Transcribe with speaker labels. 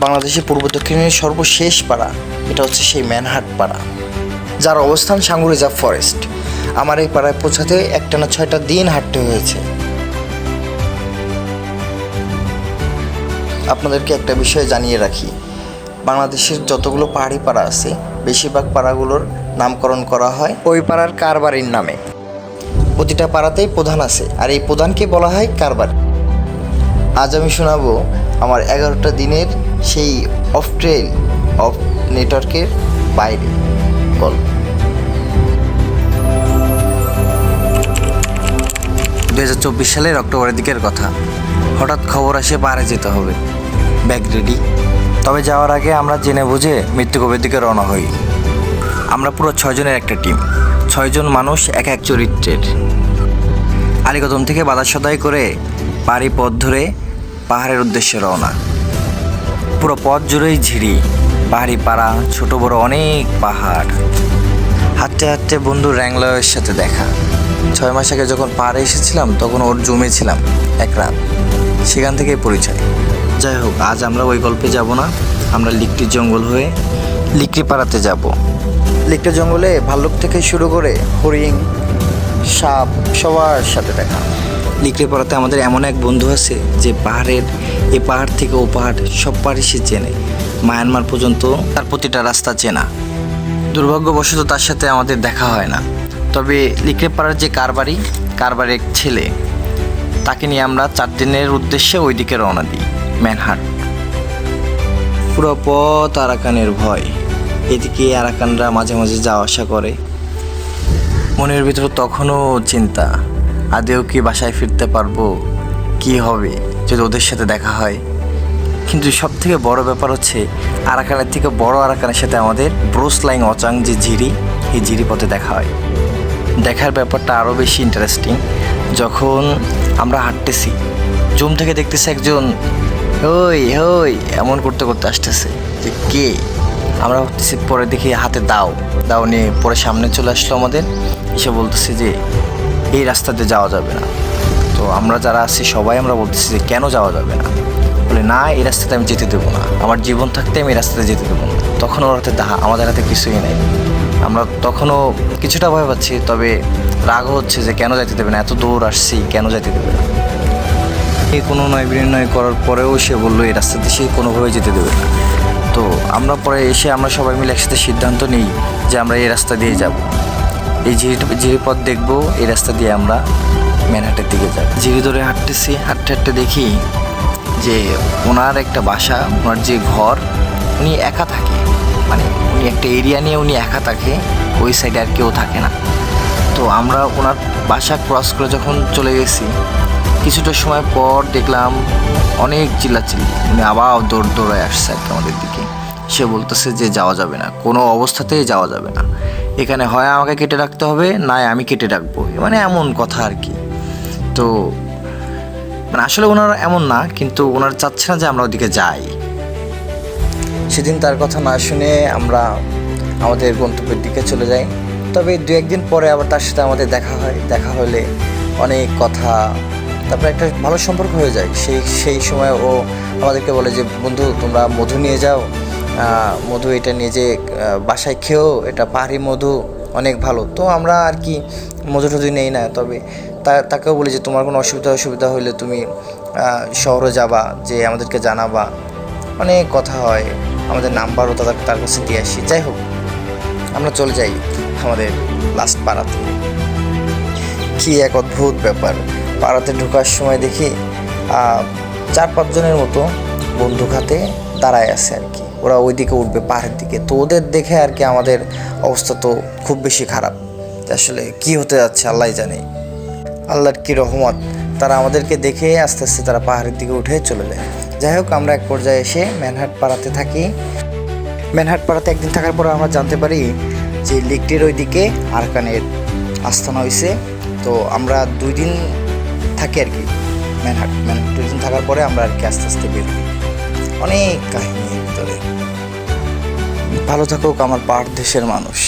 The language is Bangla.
Speaker 1: বাংলাদেশের পূর্ব দক্ষিণের সর্বশেষ পাড়া, এটা হচ্ছে সেই ম্যানহাট পাড়া, যার অবস্থান সাঙ্গু রিজার্ভ ফরেস্ট। আমার এই পাড়ায় পৌঁছাতে একটানা 6টা দিন হাঁটতে হয়েছে। আপনাদেরকে একটা বিষয় জানিয়ে রাখি, বাংলাদেশের যতগুলো পাহাড়ি পাড়া আছে বেশিরভাগ পাড়াগুলোর নামকরণ করা হয় ওই পাড়ার কারবারির নামে। প্রতিটা পাড়াতেই প্রধান আছে, আর এই প্রধানকে বলা হয় কারবারি। আজ আমি শোনাবো আমার 11টা দিনের সেই অফ ট্রেল অফ নেটওয়ার্কের বাইরে গল্প। 2024 সালের অক্টোবরের দিকের কথা। হঠাৎ খবর আসে পাহাড়ে যেতে হবে, ব্যাগ রেডি। তবে যাওয়ার আগে আমরা জেনে বুঝে মৃত্যুকূপের দিকে রওনা হই। আমরা পুরো 6 জনের একটা টিম, 6 জন মানুষ এক এক চরিত্রের। আলীকদম থেকে বাজার সদাই করে পাহাড়ি পথ ধরে পাহাড়ের উদ্দেশ্যে রওনা। পুরো পথ জুড়েই ঝিরি, পাহাড়ি পাড়া, ছোট বড় অনেক পাহাড়। হাঁটতে হাঁটতে বন্ধু র্যাংলয়ের সাথে দেখা। 6 মাস আগে যখন পাহাড়ে এসেছিলাম তখন ওর জমেছিলাম এক রাত, সেখান থেকেই পরিচয়। যাই হোক, আজ আমরা ওই গল্পে যাব না, আমরা লিকটির জঙ্গল হয়ে লিকটি পাড়াতে যাব। লিকটি জঙ্গলে ভাল্লুক থেকে শুরু করে হরিণ, সাপ সবার সাথে দেখা। লিকটি পাড়াতে আমাদের এমন এক বন্ধু আছে যে পাহাড়ের এ পাহাড় থেকে ও পাহাড় সব পাহাড়ি সে চেনে, মায়ানমার পর্যন্ত তার প্রতিটা রাস্তা চেনা। দুর্ভাগ্যবশত তার সাথে আমাদের দেখা হয় না। তবে লিকটি পাড়ার যে কারবারি এক ছেলে, তাকে নিয়ে আমরা 4 দিনের উদ্দেশ্যে ওইদিকে রওনা দিই, ম্যানহাট। পুরো পথ আরাকানের ভয়, এদিকে আরাকানরা মাঝে মাঝে যাওয়া আসা করে। মনের ভিতরে তখনও চিন্তা, আদেও কি বাসায় ফিরতে পারবো, কি হবে যদি ওদের সাথে দেখা হয়। কিন্তু সব থেকে বড় ব্যাপার হচ্ছে আরাকানের থেকে বড় আরাকানের সাথে আমাদের ব্রোসলাইং অচাং যে ঝিরি, এই ঝিরি পথে দেখা হয়। দেখার ব্যাপারটা আরও বেশি ইন্টারেস্টিং যখন আমরা হাঁটতেছি, জুম থেকে দেখতেছি একজন হই হই এমন করতে করতে আসতেছে, যে কে। আমরা ভাবতেছি, পরে দেখি হাতে দাও নিয়ে পরে সামনে চলে আসলো আমাদের, এসে বলতেছে যে এই রাস্তাতে যাওয়া যাবে না। তো আমরা যারা আছি সবাই আমরা বলতেছি যে কেন যাওয়া যাবে না, বলে না এই রাস্তাতে আমি যেতে দেবো না, আমার জীবন থাকতে আমি এই রাস্তাতে যেতে দেবো না। তখন ওর হাতে আমাদের হাতে কিছুই নেই। আমরা তখনও কিছুটা ভয় পাচ্ছি, তবে রাগও হচ্ছে যে কেন যাইতে দেবে না, এত দূর আসছি কেন যাইতে দেবে না। এই কোনো নয় বিনিময় করার পরেও সে বললো এই রাস্তাতে সে কোনোভাবে যেতে দেবে না। তো আমরা পরে এসে আমরা সবাই মিলে একসাথে সিদ্ধান্ত নিই যে আমরা এই রাস্তা দিয়ে যাব, এই ঝিরি পথ দেখবো, এই রাস্তা দিয়ে আমরা ম্যানহাটের দিকে যাব। ঝিরি ধরে হাঁটতেছি, হাঁটতে হাঁটতে দেখি যে ওনার একটা বাসা, ওনার যে ঘর, উনি একা থাকে, মানে উনি একটা এরিয়া নিয়ে উনি একা থাকে, ওই সাইডে আর কেউ থাকে না। তো আমরা ওনার বাসা ক্রস করে যখন চলে গেছি, কিছুটা সময় পর দেখলাম অনেক চিল্লাচিল্লি, উনি আবার দৌড়ে আসছে আর কি আমাদের দিকে। সে বলতেছে যে যাওয়া যাবে না, কোনো অবস্থাতেই যাওয়া যাবে না, এখানে হয় আমাকে কেটে রাখতে হবে, না আমি কেটে রাখবো, মানে এমন কথা আর কি। তো মানে আসলে ওনার এমন না, কিন্তু ওনার চাচ্ছে না যে আমরা ওদিকে যাই। সেদিন তার কথা না শুনে আমরা আমাদের গন্তব্যের দিকে চলে যাই। তবে 2-1 দিন পরে আবার তার সাথে আমাদের দেখা হয়। দেখা হলে অনেক কথা, তারপরে একটা ভালো সম্পর্ক হয়ে যায়। সেই সময় ও আমাদেরকে বলে যে বন্ধু তোমরা মধু নিয়ে যাও, মধু এটা নিয়ে যে বাসায় খেও, এটা পাহাড়ি মধু অনেক ভালো। তো আমরা আর কি মধু টধু নেই না, তবে তাকেও বলি যে তোমার কোনো অসুবিধা হলে তুমি শহরে যাবা, যে আমাদেরকে জানাবা। অনেক কথা হয়, আমাদের নাম্বারও তার কাছে দিয়ে আসি। যাই হোক, আমরা চলে যাই আমাদের লাস্ট পাড়াতে। কি এক অদ্ভুত ব্যাপার, পাড়াতে ঢোকার সময় দেখি 4-5 জনের মতো বন্দুক হাতে দাঁড়ায় আছে আর কি, ওরা ওইদিকে উঠবে পাহাড়ের দিকে। তো ওদের দেখে আর কি আমাদের অবস্থা তো খুব বেশি খারাপ, আসলে কি হতে যাচ্ছে আল্লাহ জানে, আল্লাহর কি রহমত। তারা আমাদেরকে দেখে আস্তে আস্তে তারা পাহাড়ের দিকে উঠে চলে যায়। যাই হোক, আমরা এক পর্যায়ে এসে ম্যানহাট পাড়াতে থাকি। ম্যানহাট পাড়াতে একদিন থাকার পর আমরা জানতে পারি যে লিকটির ওইদিকে আরাকানের আস্থানা হয়েছে। তো আমরা 2 দিন থাকি আর কি ম্যানহাট 2 দিন থাকার পরে আমরা আর কি আস্তে আস্তে বের হই। অনেক কাহিনী ভিতরে। ভালো থাকুক আমার পাহাড় দেশের মানুষ।